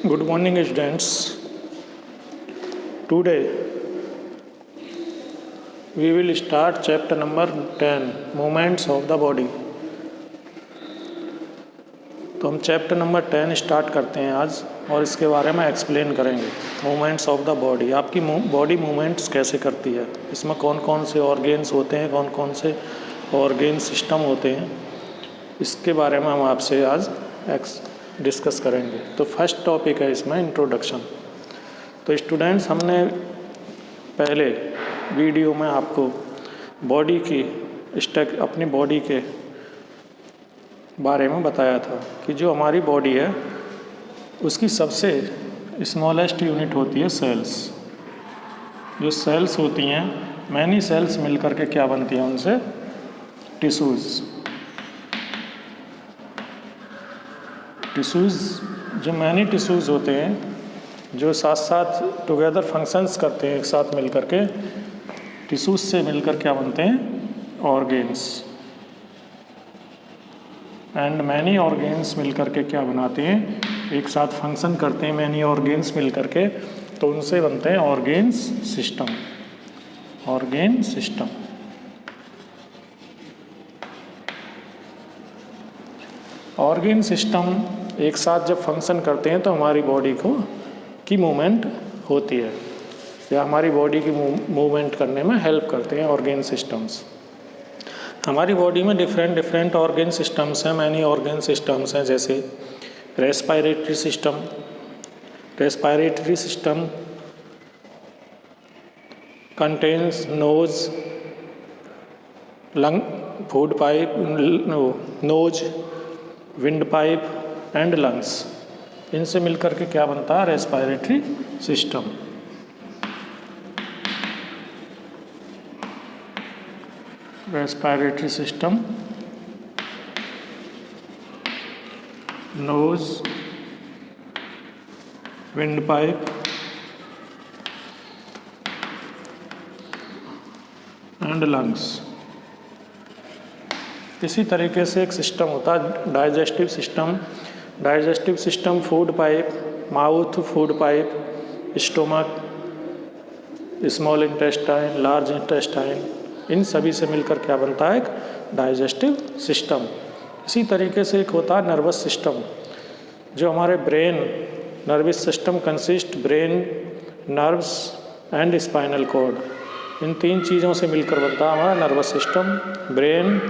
Good morning, students. Today we will start chapter number 10, Movements of the Body. तो हम chapter number 10 start करते हैं आज और इसके बारे में एक्सप्लेन करेंगे। मूवमेंट्स ऑफ द बॉडी, आपकी बॉडी मूवमेंट्स कैसे करती है, इसमें कौन कौन से ऑर्गेन्स होते हैं, कौन कौन से ऑर्गेन सिस्टम होते हैं, इसके बारे में हम आपसे आज डिस्कस करेंगे। तो फर्स्ट टॉपिक है इसमें इंट्रोडक्शन। तो स्टूडेंट्स, हमने पहले वीडियो में आपको बॉडी की अपनी बॉडी के बारे में बताया था कि जो हमारी बॉडी है उसकी सबसे स्मॉलेस्ट यूनिट होती है सेल्स। जो सेल्स होती हैं, मैनी सेल्स मिलकर के क्या बनती हैं, उनसे टिश्यूज़। जो मैनी टिश्यूज़ होते हैं, जो साथ साथ टुगेदर फंक्शंस करते हैं, एक साथ मिलकर के टिश्यूज़ से मिलकर क्या बनते हैं, ऑर्गेन्स। एंड मैनी ऑर्गेन्स मिलकर के क्या बनाते हैं, एक साथ फंक्शन करते हैं मैनी ऑर्गेन्स मिलकर के, तो उनसे बनते हैं organs system. Organ system. Organ system एक साथ जब फंक्शन करते हैं तो हमारी बॉडी की मूवमेंट होती है, या हमारी बॉडी की मूवमेंट करने में हेल्प करते हैं ऑर्गेन सिस्टम्स। हमारी बॉडी में डिफरेंट ऑर्गेन सिस्टम्स हैं, मैनी ऑर्गेन सिस्टम्स हैं, जैसे respiratory system. Respiratory system contains nose, lung, food pipe, nose, wind pipe and lungs. इनसे मिलकर के क्या बनता है, respiratory system. Respiratory system, nose, wind pipe and lungs. इसी तरीके से एक सिस्टम होता है digestive system. Digestive system food pipe, mouth, food pipe, stomach, small intestine, large intestine, इन सभी से मिलकर क्या बनता है, एक डाइजेस्टिव सिस्टम। इसी तरीके से एक होता है नर्वस सिस्टम। जो हमारे brain, nervous system consist brain, nerves and spinal cord. इन तीन चीज़ों से मिलकर बनता है हमारा nervous system, brain,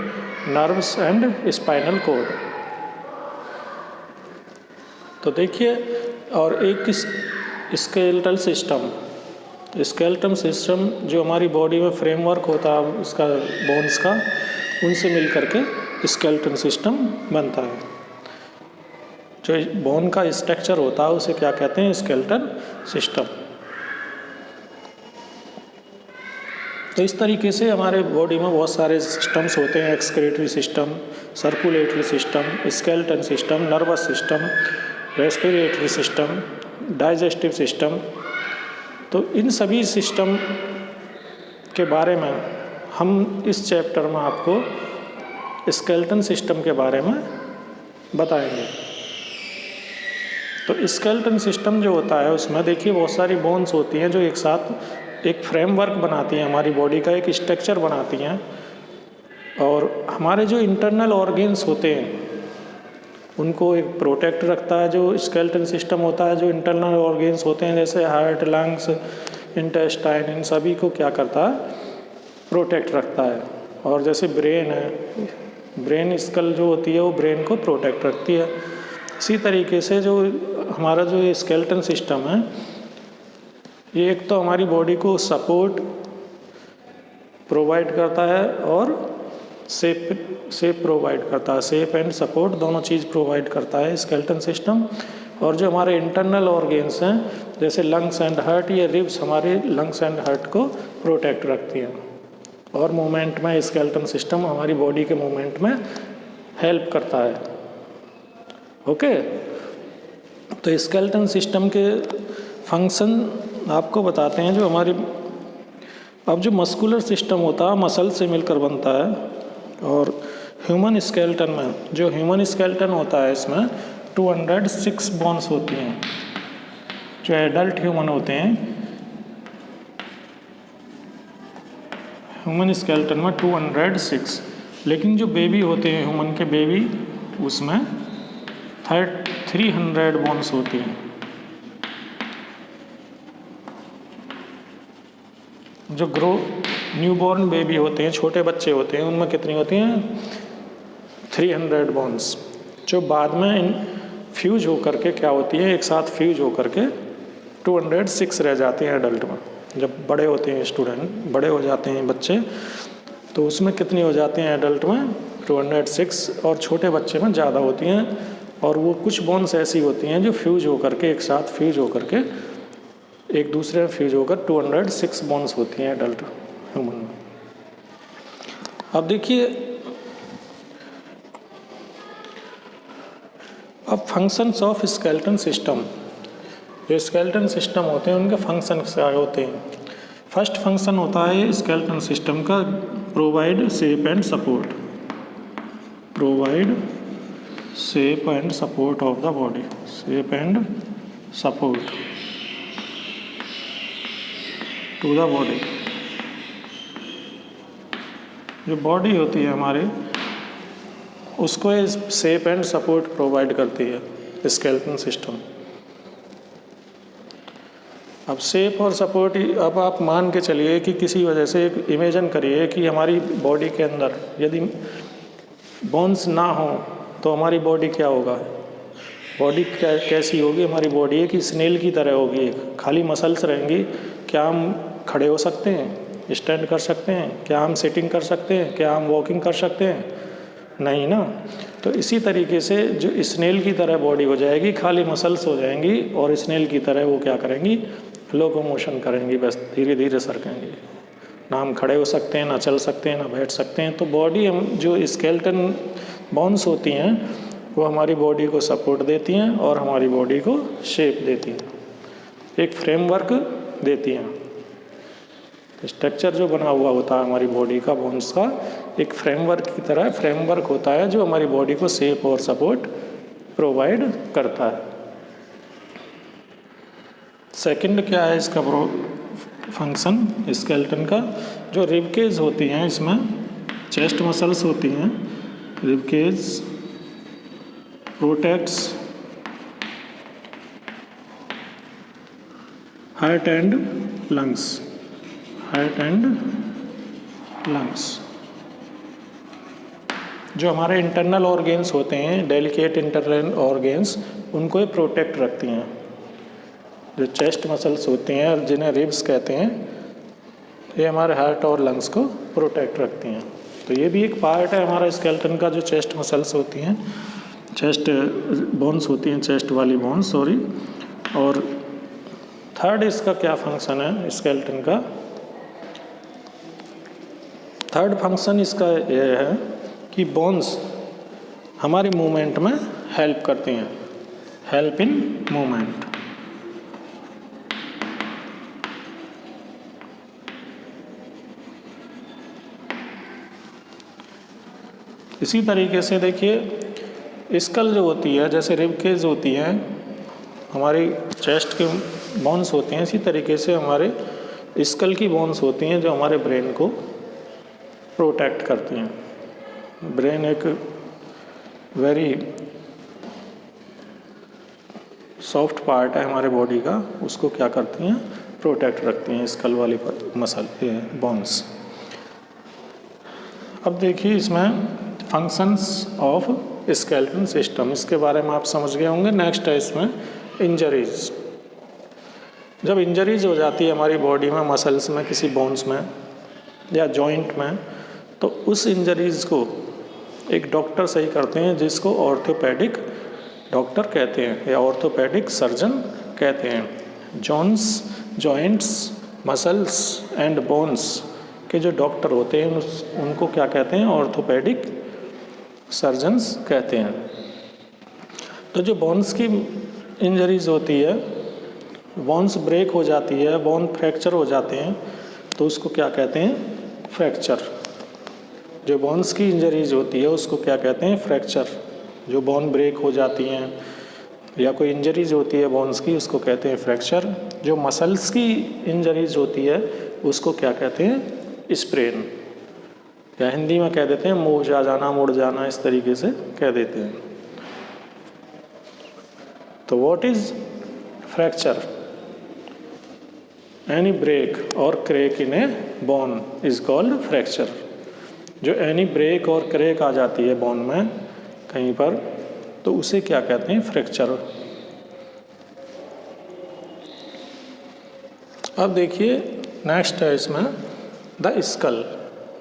nerves and spinal cord. तो देखिए, और एक स्केलेटल सिस्टम। स्केलेटल सिस्टम जो हमारी बॉडी में फ्रेमवर्क होता है उसका, बोन्स का, उनसे मिलकर के स्केलेटल सिस्टम बनता है। जो बोन का स्ट्रक्चर होता है उसे क्या कहते हैं, स्केलेटल सिस्टम। तो इस तरीके से हमारे बॉडी में बहुत सारे सिस्टम्स होते हैं, excretory system, circulatory system, skeletal system, nervous system, respiratory system, digestive system. तो इन सभी सिस्टम के बारे में हम इस चैप्टर में आपको स्केलेटल सिस्टम के बारे में बताएंगे। तो स्केलेटल सिस्टम जो होता है उसमें देखिए बहुत सारी बोन्स होती हैं जो एक साथ एक फ्रेमवर्क बनाती हैं, हमारी बॉडी का एक स्ट्रक्चर बनाती हैं। और हमारे जो इंटरनल ऑर्गेन्स होते हैं उनको एक प्रोटेक्ट रखता है जो स्केलेटल सिस्टम होता है। जो इंटरनल ऑर्गेन्स होते हैं जैसे हार्ट, लंग्स, इंटेस्टाइन, इन सभी को क्या करता है, प्रोटेक्ट रखता है। और जैसे ब्रेन है, ब्रेन स्कल जो होती है वो ब्रेन को प्रोटेक्ट रखती है। इसी तरीके से जो हमारा जो ये स्केलेटल सिस्टम है, ये एक तो हमारी बॉडी को सपोर्ट प्रोवाइड करता है और सेफ प्रोवाइड करता है। सेफ एंड सपोर्ट दोनों चीज़ प्रोवाइड करता है स्केलेटल सिस्टम। और जो हमारे इंटरनल ऑर्गेन्स हैं जैसे लंग्स एंड हार्ट, ये रिब्स हमारे लंग्स एंड हार्ट को प्रोटेक्ट रखती हैं। और मूवमेंट में स्केलेटल सिस्टम हमारी बॉडी के मूवमेंट में हेल्प करता है। ओके, तो स्केलेटल सिस्टम के फंक्शन आपको बताते हैं। जो हमारी अब जो मस्कुलर सिस्टम होता है मसल से मिलकर बनता है। और ह्यूमन स्केलेटन में, जो ह्यूमन स्केलेटन होता है इसमें 206 बोन्स होती हैं। जो एडल्ट ह्यूमन होते हैं, ह्यूमन स्केलेटन में 206, लेकिन जो बेबी होते हैं ह्यूमन के बेबी, उसमें 300 बोन्स होती हैं। जो न्यूबॉर्न बेबी होते हैं, छोटे बच्चे होते हैं, उनमें कितनी होती हैं? 300 बोन्स, जो बाद में फ्यूज होकर के क्या होती है, एक साथ फ्यूज होकर के 206 रह जाते हैं एडल्ट में। जब बड़े होते हैं स्टूडेंट, बड़े हो जाते हैं बच्चे, तो उसमें कितनी हो जाती हैं एडल्ट में? 206, और छोटे बच्चे में ज़्यादा होती हैं। और वो कुछ बोन्स ऐसी होती हैं जो फ्यूज होकर के, एक साथ फ्यूज होकर के, एक दूसरे में फ्यूज होकर 206 बोन्स होती हैं एडल्ट ह्यूमन में। अब देखिए, अब फंक्शंस ऑफ स्केलेटन सिस्टम, जो स्केलेटन सिस्टम होते हैं उनके फंक्शन क्या होते हैं। फर्स्ट फंक्शन होता है स्केलेटन सिस्टम का, provide shape and support, provide shape and support of the body, shape and support to the body. जो बॉडी होती है हमारे, उसको शेप एंड सपोर्ट प्रोवाइड करती है स्केलेटन सिस्टम। अब शेप और सपोर्ट, अब आप मान के चलिए कि किसी वजह से इमेजिन करिए कि हमारी बॉडी के अंदर यदि बोन्स ना हो तो हमारी बॉडी क्या होगा? बॉडी कैसी होगी? हमारी बॉडी एक स्नेल की तरह होगी, खाली मसल्स रहेंगी। क्या हम खड़े हो सकते हैं, स्टैंड कर सकते हैं? क्या हम सिटिंग कर सकते हैं? क्या हम वॉकिंग कर सकते हैं? नहीं ना। तो इसी तरीके से जो स्नेल की तरह बॉडी हो जाएगी, खाली मसल्स हो जाएंगी, और स्नेल की तरह वो क्या करेंगी? लोकोमोशन करेंगी, बस धीरे धीरे सरकेंगी। ना हम खड़े हो सकते हैं, ना चल सकते हैं, ना बैठ सकते हैं। तो बॉडी, हम जो स्केलेटन बोन्स होती हैं, वो हमारी बॉडी को सपोर्ट देती हैं और हमारी बॉडी को शेप देती हैं, एक फ्रेमवर्क देती हैं। स्ट्रक्चर जो बना हुआ होता है हमारी बॉडी का, बोन्स का, एक फ्रेमवर्क की तरह फ्रेमवर्क होता है जो हमारी बॉडी को शेप और सपोर्ट प्रोवाइड करता है। सेकंड क्या है इसका फंक्शन स्केलेटन का? जो रिबकेज होती हैं, इसमें चेस्ट मसल्स होती हैं, ribcage protects heart and lungs, heart and lungs. जो हमारे इंटरनल ऑर्गेन्स होते हैं, डेलिकेट इंटरनल ऑर्गेन्स, उनको ये प्रोटेक्ट रखती हैं। जो चेस्ट मसल्स होती हैं और जिन्हें रिब्स कहते हैं, ये हमारे हार्ट और लंग्स को प्रोटेक्ट रखती हैं। तो ये भी एक पार्ट है हमारा स्केलेटन का, जो चेस्ट मसल्स होती हैं, चेस्ट बोन्स होती हैं, चेस्ट वाली बोन्स, सॉरी। और थर्ड इसका क्या फंक्शन है स्केलेटन का? थर्ड फंक्शन इसका ये है कि बोन्स हमारे मूवमेंट में हेल्प करती हैं, हेल्प इन मूवमेंट। इसी तरीके से देखिए, स्कल जो होती है, जैसे रिबकेज होती है, हमारी चेस्ट की बोन्स होती हैं, इसी तरीके से हमारे स्कल की बोन्स होती हैं जो हमारे ब्रेन को प्रोटेक्ट करती हैं। ब्रेन एक वेरी सॉफ्ट पार्ट है हमारे बॉडी का, उसको क्या करती हैं? प्रोटेक्ट रखती हैं स्कल वाली मसल बोन्स। अब देखिए इसमें फंक्शंस ऑफ स्केलेटन सिस्टम, इसके बारे में आप समझ गए होंगे। नेक्स्ट है इसमें इंजरीज। जब इंजरीज हो जाती है हमारी बॉडी में, मसल्स में, किसी बोन्स में या जॉइंट में, तो उस इंजरीज को एक डॉक्टर सही करते हैं, जिसको ऑर्थोपेडिक डॉक्टर कहते हैं या ऑर्थोपेडिक सर्जन कहते हैं। जॉइंट्स, मसल्स एंड बोन्स के जो डॉक्टर होते हैं, उनको क्या कहते हैं? ऑर्थोपेडिक सर्जन्स कहते हैं। तो जो बोन्स की इंजरीज होती है, बोन्स ब्रेक हो जाती है, बोन फ्रैक्चर हो जाते हैं, तो उसको क्या कहते हैं? फ्रैक्चर। जो बोन्स की इंजरीज होती है उसको क्या कहते हैं? फ्रैक्चर। जो बोन ब्रेक हो जाती हैं या कोई इंजरीज होती है बोन्स की, उसको कहते हैं फ्रैक्चर। जो मसल्स की इंजरीज होती है उसको क्या कहते हैं? स्प्रेन, या हिंदी में कह देते हैं मुँह जा जाना, मुड़ जाना, इस तरीके से कह देते हैं। तो what is fracture? Any break और crack in a bone is called fracture. जो एनी ब्रेक और क्रैक आ जाती है बोन में कहीं पर, तो उसे क्या कहते हैं? फ्रैक्चर। अब देखिए नेक्स्ट है इसमें द स्कल।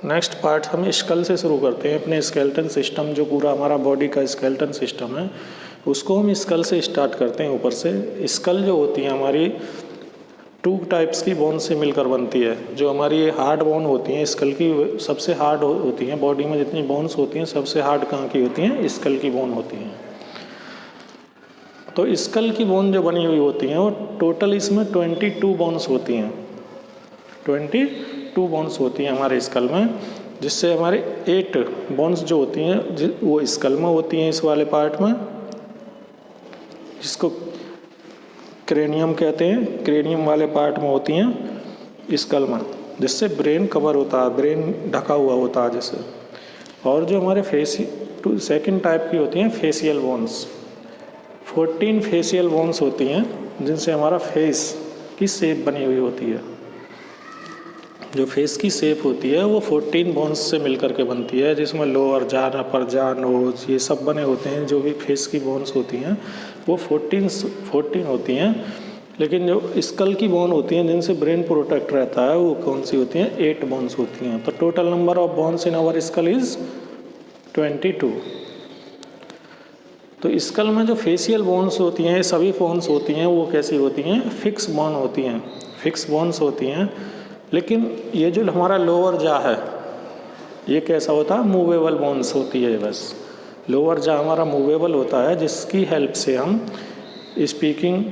नेक्स्ट पार्ट हम स्कल से शुरू करते हैं। अपने स्केलेटन सिस्टम, जो पूरा हमारा बॉडी का स्केलेटन सिस्टम है, उसको हम स्कल से स्टार्ट करते हैं ऊपर से। स्कल जो होती है हमारी 2 टाइप्स की बोन से मिलकर बनती है। जो हमारी हार्ड बोन होती हैं, स्कल की सबसे हार्ड होती हैं। बॉडी में जितनी बोन्स होती हैं सबसे हार्ड कहाँ की होती हैं? स्कल की बोन होती हैं। तो स्कल की बोन जो बनी हुई होती हैं वो टोटल इसमें 22 बोन्स होती हैं। 22 बोन्स होती हैं हमारे स्कल में, जिससे हमारे 8 बोन्स जो होती हैं वो स्कल में होती हैं, इस वाले पार्ट में, जिसको क्रेनियम कहते हैं। क्रेनियम वाले पार्ट में होती हैं स्कल में, जिससे ब्रेन कवर होता है, ब्रेन ढका हुआ होता है जिससे। और जो हमारे सेकंड टाइप की होती हैं फेशियल बोन्स। 14 फेशियल बोन्स होती हैं जिनसे हमारा फेस की शेप बनी हुई होती है। जो फेस की शेप होती है वो 14 बोन्स से मिलकर के बनती है, जिसमें लोअर जा, अपर जा, नोज, ये सब बने होते हैं। जो भी फेस की बोन्स होती हैं वो 14 होती हैं। लेकिन जो स्कल की बोन होती हैं जिनसे ब्रेन प्रोटेक्ट रहता है, वो कौन सी होती हैं? 8 बोन्स होती हैं। तो total number of bones in our skull is 22। तो स्कल में जो फेशियल बोन्स होती हैं, सभी बोन्स होती हैं, वो कैसी होती हैं? फिक्स बोन होती हैं, फिक्स बोन्स होती हैं। लेकिन ये जो हमारा लोअर जा है, ये कैसा होता है? मूवेबल बोन्स होती है। बस लोअर जा हमारा मूवेबल होता है, जिसकी हेल्प से हम स्पीकिंग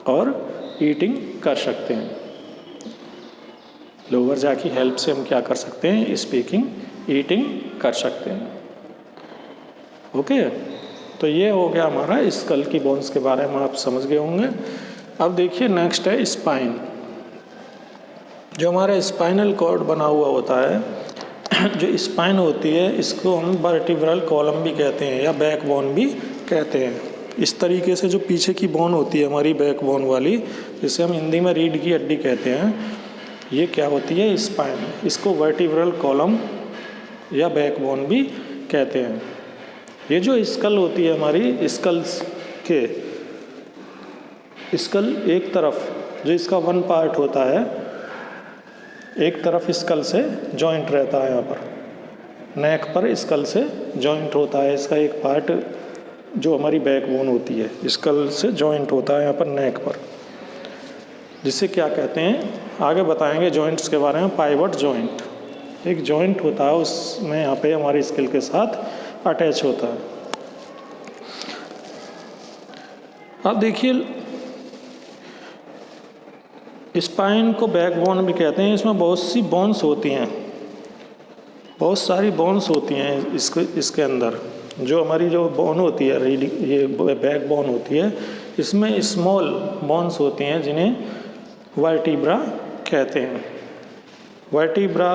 और ईटिंग कर सकते हैं। लोअर जा की हेल्प से हम क्या कर सकते हैं? स्पीकिंग, ईटिंग कर सकते हैं। ओके, तो ये हो गया हमारा स्कल की बोन्स के बारे में, आप समझ गए होंगे। अब देखिए नेक्स्ट है स्पाइन। जो हमारा स्पाइनल कॉर्ड बना हुआ होता है, जो स्पाइन होती है, इसको हम वर्टिब्रल कॉलम भी कहते हैं या बैक बोन भी कहते हैं। इस तरीके से जो पीछे की बोन होती है हमारी बैक बोन वाली, जिसे हम हिंदी में रीढ़ की हड्डी कहते हैं, ये क्या होती है? स्पाइन। इसको वर्टिब्रल कॉलम या बैक बोन भी कहते हैं। ये जो स्कल होती है हमारी, स्कल एक तरफ, जो इसका वन पार्ट होता है, एक तरफ स्कल से जॉइंट रहता है। यहाँ पर नेक पर स्कल से जॉइंट होता है इसका एक पार्ट, जो हमारी बैकबोन होती है, स्कल से जॉइंट होता है यहाँ पर नेक पर, जिसे क्या कहते हैं? आगे बताएंगे जॉइंट्स के बारे में। पाइवट जॉइंट, एक जॉइंट होता है, उसमें यहाँ पे हमारी स्कल के साथ अटैच होता है। अब देखिए स्पाइन को बैकबोन भी कहते हैं। इसमें बहुत सी बोन्स होती हैं, बहुत सारी बोन्स होती हैं इसके अंदर। जो हमारी जो बोन होती है, ये बैकबोन होती है, इसमें स्मॉल बोन्स होती हैं जिन्हें वर्टिब्रा कहते हैं। वर्टिब्रा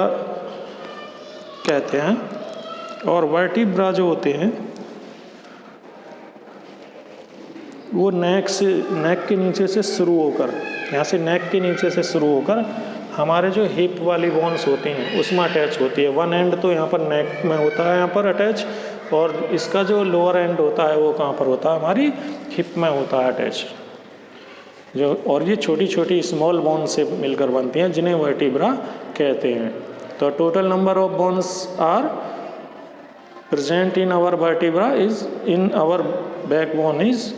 कहते हैं। और वर्टिब्रा जो होते हैं वो नेक के नीचे से शुरू होकर, यहाँ से नेक के नीचे से शुरू होकर हमारे जो हिप वाली बोन्स होती हैं उसमें अटैच होती है। वन एंड तो यहाँ पर नेक में होता है यहाँ पर अटैच, और इसका जो लोअर एंड होता है वो कहाँ पर होता है? हमारी हिप में होता है अटैच। और ये छोटी छोटी स्मॉल बोन से मिलकर बनती हैं, जिन्हें वर्टिब्रा कहते हैं। तो total number of bones are present in our vertebra is in our backbone is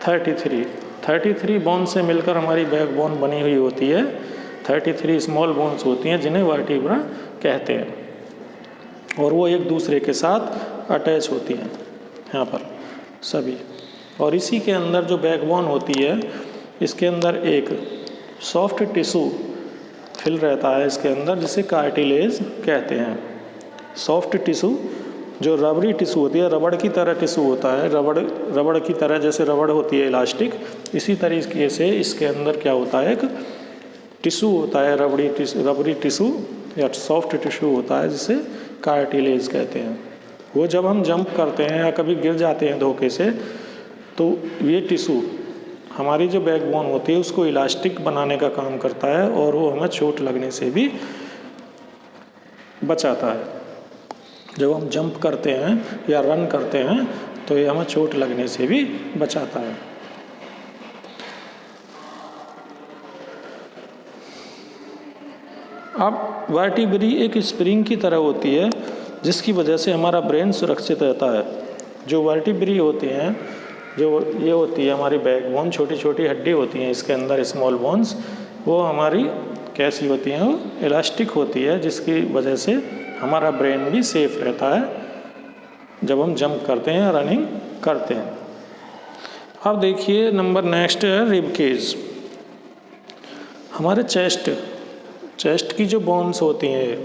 33 bone से मिलकर हमारी बैकबोन बनी हुई होती है। 33 स्मॉल बोन्स होती हैं जिन्हें वर्टिब्रा कहते हैं, और वो एक दूसरे के साथ अटैच होती हैं यहाँ पर सभी। और इसी के अंदर जो बैकबोन होती है, इसके अंदर एक सॉफ्ट टिश्यू फिल रहता है इसके अंदर, जिसे कार्टिलेज कहते हैं। सॉफ्ट टिश्यू जो रबरी टिश्यू होती है, रबड़ की तरह टिश्यू होता है, रबड़ की तरह, जैसे रबड़ होती है इलास्टिक, इसी तरीके से इसके अंदर क्या होता है, एक टिश्यू होता है, रबरी टिश्यू या सॉफ्ट टिश्यू होता है, जिसे कार्टिलेज कहते हैं। वो जब हम जंप करते हैं या कभी गिर जाते हैं धोखे से, तो ये टिश्यू हमारी जो बैकबोन होती है उसको इलास्टिक बनाने का काम करता है, और वो हमें चोट लगने से भी बचाता है। जब हम जंप करते हैं या रन करते हैं तो ये हमें चोट लगने से भी बचाता है। अब वर्टिब्री एक स्प्रिंग की तरह होती है, जिसकी वजह से हमारा ब्रेन सुरक्षित रहता है। जो वर्टिब्री होती हैं, जो ये होती है हमारी बैकबोन, छोटी छोटी हड्डी होती हैं इसके अंदर, स्मॉल बोन्स, वो हमारी कैसी होती हैं, वो इलास्टिक होती है, जिसकी वजह से हमारा ब्रेन भी सेफ रहता है जब हम जंप करते हैं, रनिंग करते हैं। अब देखिए नंबर नेक्स्ट है रिब केज। हमारे चेस्ट की जो बोन्स होती हैं,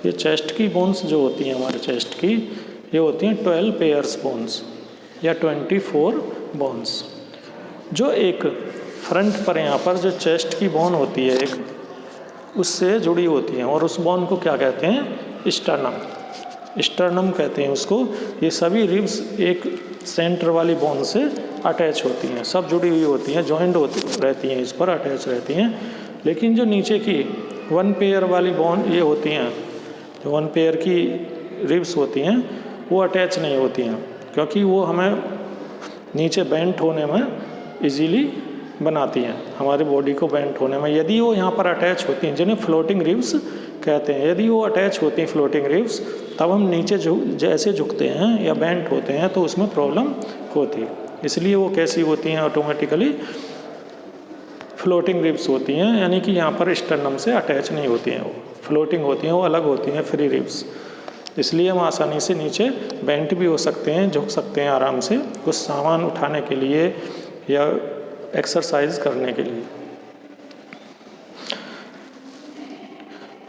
ये चेस्ट की बोन्स जो होती हैं हमारे चेस्ट की, ये होती हैं 12 पेयर्स बोन्स या 24 बोन्स, जो एक फ्रंट पर यहाँ पर जो चेस्ट की बोन होती है एक, उससे जुड़ी होती हैं, और उस बोन को क्या कहते हैं, स्टर्नम कहते हैं उसको। ये सभी रिब्स एक सेंटर वाली बोन से अटैच होती हैं, सब जुड़ी हुई होती हैं, जॉइंट होती रहती हैं, इस पर अटैच रहती हैं। लेकिन जो नीचे की 1 पेयर वाली बोन ये होती हैं, जो 1 पेयर की रिब्स होती हैं, वो अटैच नहीं होती हैं, क्योंकि वो हमें नीचे बेंट होने में इजीली बनाती हैं, हमारी बॉडी को बेंट होने में। यदि वो यहाँ पर अटैच होती हैं, जिन्हें फ्लोटिंग रिब्स कहते हैं, यदि वो अटैच होती हैं फ्लोटिंग रिब्स, तब हम नीचे जैसे झुकते हैं या बेंट होते हैं तो उसमें प्रॉब्लम होती है। इसलिए वो कैसी होती हैं, ऑटोमेटिकली फ्लोटिंग रिब्स होती हैं, यानी कि यहाँ पर स्टर्नम से अटैच नहीं होती हैं, वो फ्लोटिंग होती हैं, वो अलग होती हैं, फ्री रिब्स। इसलिए हम आसानी से नीचे बेंट भी हो सकते हैं, झुक सकते हैं आराम से, कुछ सामान उठाने के लिए या एक्सरसाइज करने के लिए।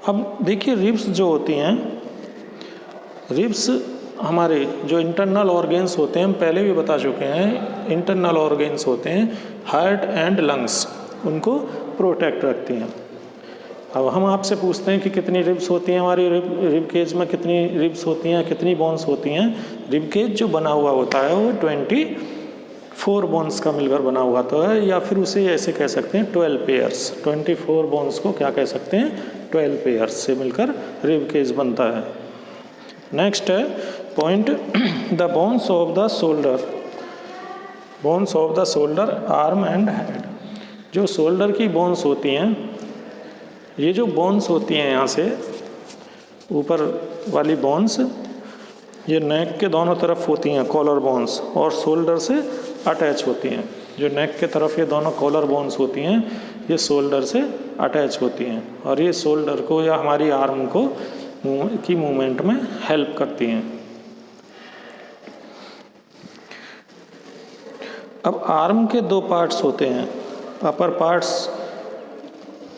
अब देखिए रिब्स जो होती हैं, रिब्स हमारे जो इंटरनल ऑर्गेन्स होते हैं, हम पहले भी बता चुके हैं, इंटरनल ऑर्गेन्स होते हैं, हार्ट एंड लंग्स, उनको प्रोटेक्ट रखती हैं। अब हम आपसे पूछते हैं कि कितनी रिब्स होती हैं हमारी रिब केज में, कितनी रिब्स होती हैं, कितनी बोन्स होती हैं। रिब केज जो बना हुआ होता है वो 24 बोन्स का मिलकर बना हुआ तो है, या फिर उसे ऐसे कह सकते हैं 12 पेयर्स। 24 बोन्स को क्या कह सकते हैं, 12 पेयर्स से मिलकर रिब केज बनता है। नेक्स्ट है point, the bones of the shoulder, bones of the shoulder, arm and head. जो शोल्डर की बोन्स होती हैं, ये जो बोन्स होती हैं यहाँ से ऊपर वाली बोन्स, ये नेक के दोनों तरफ होती हैं, कॉलर बोन्स, और शोल्डर से अटैच होती हैं। जो नेक के तरफ ये दोनों कॉलर बोन्स होती हैं, ये शोल्डर से अटैच होती हैं, और ये शोल्डर को या हमारी आर्म को की मूवमेंट में हेल्प करती हैं। अब आर्म के 2 पार्ट्स होते हैं, upper parts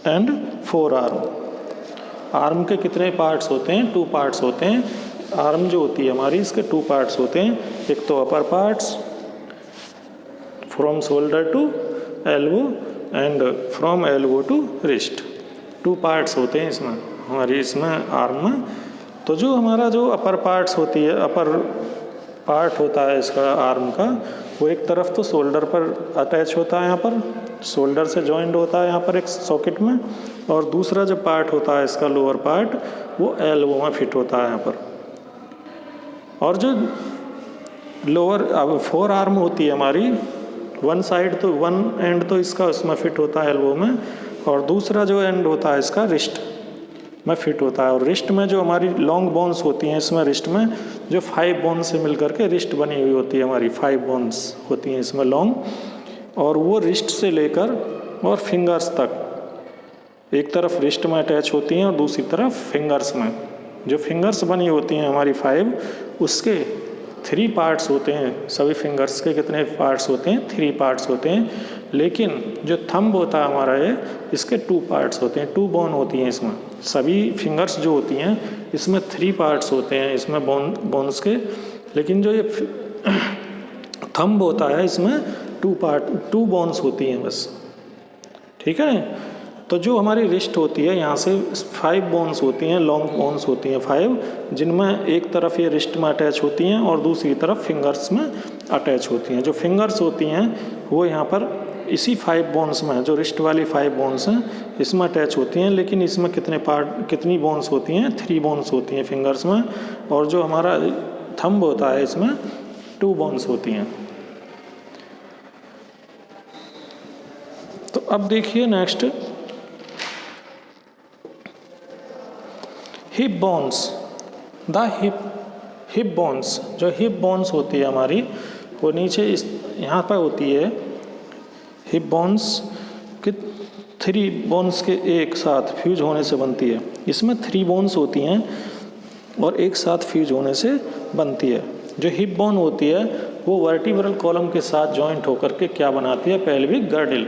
and forearm. Arm के कितने पार्ट्स होते हैं, 2 पार्ट्स होते हैं। आर्म जो होती है हमारी, इसके 2 पार्ट्स होते हैं, एक तो upper parts from shoulder to elbow and from elbow to wrist, 2 parts होते हैं इसमें हमारी, इसमें आर्म में। तो जो हमारा जो अपर पार्ट्स होती है, अपर पार्ट होता है इसका आर्म का, वो एक तरफ तो शोल्डर पर अटैच होता है, यहाँ पर शोल्डर से जॉइंट होता है यहाँ पर एक सॉकेट में, और दूसरा जो पार्ट होता है इसका लोअर पार्ट, वो एल्बो में फिट होता है यहाँ पर। और जो लोअर अब 4 आर्म होती है हमारी, 1 साइड तो 1 एंड तो इसका उसमें फिट होता है एल्बो में, और दूसरा जो एंड होता है इसका रिस्ट में फिट होता है। और रिस्ट में जो हमारी लॉन्ग बोन्स होती हैं, इसमें रिस्ट में जो 5 बोन्स से मिलकर के रिस्ट बनी हुई होती है हमारी, 5 बोन्स होती हैं इसमें लॉन्ग, और वो रिस्ट से लेकर और फिंगर्स तक, एक तरफ रिस्ट में अटैच होती हैं और दूसरी तरफ फिंगर्स में। जो फिंगर्स बनी होती हैं हमारी 5, उसके 3 पार्ट्स होते हैं। सभी फिंगर्स के कितने पार्ट्स होते हैं, 3 पार्ट्स होते हैं। लेकिन जो थंब होता है हमारा, ये इसके 2 पार्ट्स होते हैं, 2 बोन होती हैं इसमें। सभी फिंगर्स जो होती हैं इसमें 3 पार्ट्स होते हैं इसमें बोन्स के, लेकिन जो ये थंब होता है इसमें 2 बोन्स होती हैं बस, ठीक है। तो जो हमारी रिस्ट होती है यहाँ से 5 बोन्स होती हैं, लॉन्ग बोन्स होती हैं 5, जिनमें एक तरफ ये रिस्ट में अटैच होती हैं और दूसरी तरफ फिंगर्स में अटैच होती हैं। जो फिंगर्स होती हैं वो यहाँ पर इसी 5 बोन्स में, जो रिस्ट वाली 5 बोन्स हैं इसमें अटैच होती हैं, लेकिन इसमें कितनी बोन्स होती हैं? 3 बोन्स होती हैं फिंगर्स में, और जो हमारा थंब होता है इसमें 2 बोन्स होती हैं। तो अब देखिए next, hip bones. The hip bones, जो हिप बोन्स होती है हमारी वो नीचे इस यहाँ पर होती है। हिप बोन्स के 3 बोन्स के एक साथ फ्यूज होने से बनती है। इसमें 3 बोन्स होती हैं और एक साथ फ्यूज होने से बनती है। जो हिप बोन होती है वो वर्टिब्रल कॉलम के साथ जॉइंट होकर के क्या बनाती है? Pelvic girdle.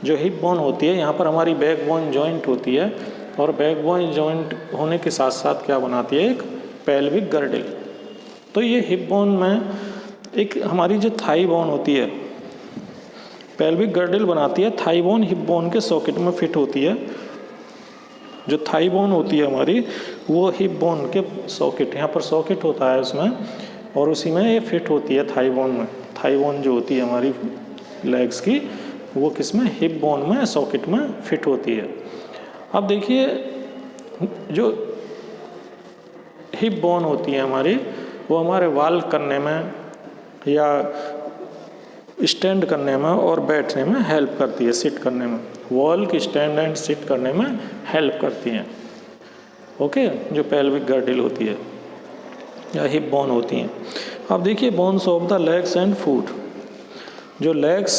जो हिप बोन होती है यहाँ पर हमारी बैक बोन जॉइंट होती है, और बैक बोन जॉइंट होने के साथ साथ क्या बनाती है? एक पेल्विक गर्डल। तो ये हिप बोन में एक हमारी जो थाई बोन होती है, पेल्विक गर्डल बनाती है। थाई बोन हिप बोन के सॉकेट में फिट होती है। जो थाई बोन होती है हमारी वो हिप बोन के सॉकेट, यहाँ पर सॉकेट होता है उसमें, और उसी में ये फिट होती है थाई बोन में। थाई बोन जो होती है हमारी लेग्स की वो किस में? हिप बोन में सॉकेट में फिट होती है। अब देखिए जो हिप बोन होती है हमारी वो हमारे वॉक करने में या स्टैंड करने में और बैठने में हेल्प करती है, सिट करने में। वॉक, स्टैंड एंड सिट करने में हेल्प करती हैं। ओके, जो पेल्विक गर्डल होती है या हिप बोन होती हैं। अब देखिए bones of the legs and foot. जो लेग्स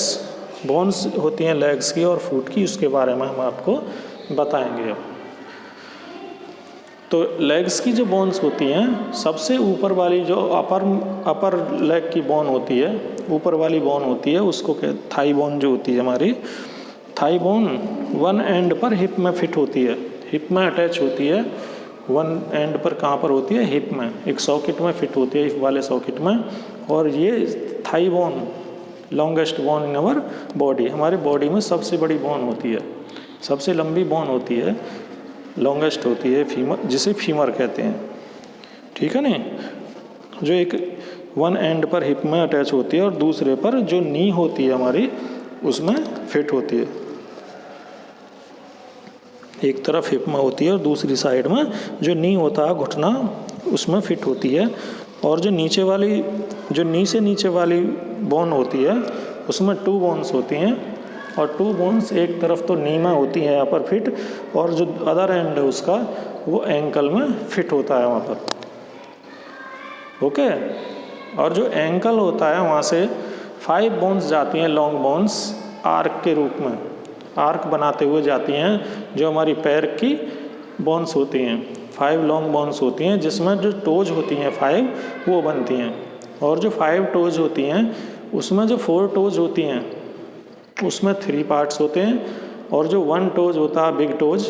बोन्स होती हैं लेग्स की और फुट की, उसके बारे में हम आपको बताएंगे। तो लेग्स की जो बोन्स होती हैं, सबसे ऊपर वाली जो अपर लेग की बोन होती है, ऊपर वाली बोन होती है, उसको थाई बोन जो होती है हमारी, थाई बोन वन एंड पर हिप में फिट होती है, हिप में अटैच होती है। वन एंड पर कहाँ पर होती है? हिप में, एक सॉकेट में फिट होती है, हिप वाले सॉकेट में। और ये thigh bone longest bone in our body, हमारी बॉडी में सबसे बड़ी बोन होती है, सबसे लंबी बोन होती है, लॉन्गेस्ट होती है, फीमर, जिसे फीमर कहते हैं, ठीक है नहीं। जो एक वन एंड पर हिप में अटैच होती है और दूसरे पर जो नी होती है हमारी उसमें फिट होती है। एक तरफ हिप में होती है और दूसरी साइड में जो नी होता है घुटना उसमें फिट होती है। और जो नीचे वाली, जो नी से नीचे वाली बोन होती है उसमें 2 बोन्स होती हैं, और 2 बोन्स एक तरफ तो नी में होती है यहाँ पर फिट, और जो अदर एंड है उसका वो एंकल में फिट होता है वहाँ पर। ओके, और जो एंकल होता है वहाँ से 5 बोन्स जाती हैं, लॉन्ग बोन्स आर्क के रूप में, आर्क बनाते हुए जाती हैं, जो हमारी पैर की बोन्स होती हैं। 5 लॉन्ग बोन्स होती हैं जिसमें जो टोज होती हैं 5 वो बनती हैं, और जो 5 टोज होती हैं उसमें जो 4 टोज होती हैं उसमें 3 पार्ट्स होते हैं, और जो 1 टोज होता है बिग टोज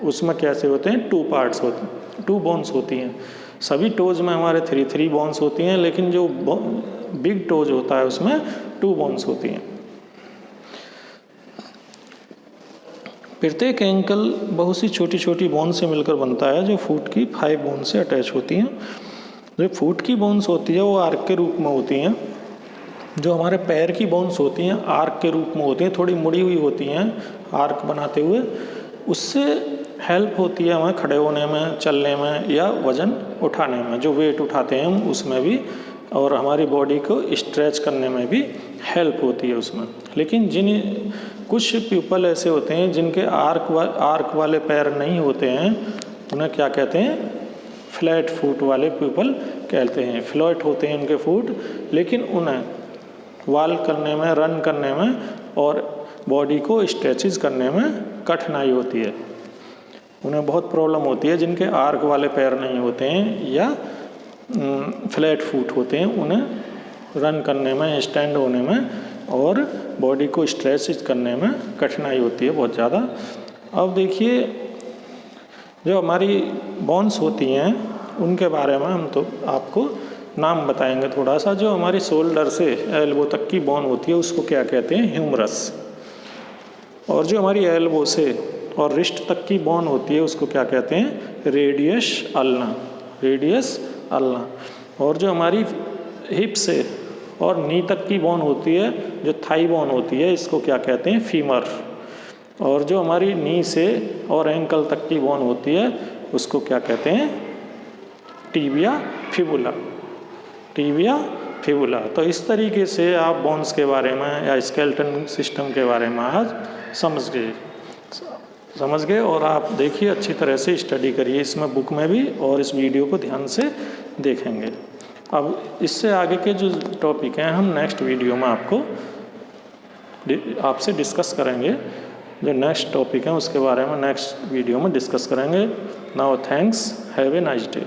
उसमें कैसे होते हैं? 2 पार्ट्स होते हैं, 2 बोन्स होती हैं। सभी टोज में हमारे 3 बोन्स होती हैं, लेकिन जो बिग टोज होता है उसमें 2 बोन्स होती हैं। प्रत्येक एंकल बहुत सी छोटी छोटी बोन से मिलकर बनता है, जो फुट की 5 बोन से अटैच होती हैं। जो फुट की बोन्स होती है वो आर्क के रूप में होती हैं। जो हमारे पैर की बोन्स होती हैं आर्क के रूप में होती हैं, थोड़ी मुड़ी हुई होती हैं आर्क बनाते हुए। उससे हेल्प होती है हमें खड़े होने में, चलने में या वज़न उठाने में, जो वेट उठाते हैं हम उसमें भी, और हमारी बॉडी को स्ट्रेच करने में भी हेल्प होती है उसमें। लेकिन कुछ पीपल ऐसे होते हैं जिनके आर्क वाले पैर नहीं होते हैं, उन्हें क्या कहते हैं? फ्लैट फुट वाले पीपल कहते हैं। फ्लैट होते हैं उनके फुट, लेकिन उन्हें वॉक करने में, रन करने में और बॉडी को स्ट्रेचेज करने में कठिनाई होती है। उन्हें बहुत प्रॉब्लम होती है जिनके आर्क वाले पैर नहीं होते हैं या फ्लैट फुट होते हैं, उन्हें रन करने में, स्टैंड होने में और बॉडी को स्ट्रेच करने में कठिनाई होती है बहुत ज़्यादा। अब देखिए जो हमारी बोन्स होती हैं उनके बारे में हम तो आपको नाम बताएंगे थोड़ा सा। जो हमारी शोल्डर से एल्बो तक की बोन होती है उसको क्या कहते हैं, ह्यूमरस। और जो हमारी एल्बो से और रिस्ट तक की बोन होती है उसको क्या कहते हैं, रेडियस अल्ना, रेडियस अल्ना। और जो हमारी हिप से और नी तक की बोन होती है, जो थाई बोन होती है, इसको क्या कहते हैं, फीमर। और जो हमारी नी से और एंकल तक की बोन होती है उसको क्या कहते हैं, टिबिया फिबुला, टिबिया फिबुला। तो इस तरीके से आप बोन्स के बारे में या स्केलेटन सिस्टम के बारे में आज समझ गए। और आप देखिए अच्छी तरह से स्टडी करिए इसमें, बुक में भी, और इस वीडियो को ध्यान से देखेंगे। अब इससे आगे के जो टॉपिक हैं हम नेक्स्ट वीडियो में आपसे डिस्कस करेंगे। जो नेक्स्ट टॉपिक है उसके बारे में नेक्स्ट वीडियो में डिस्कस करेंगे। Now thanks, have a nice day.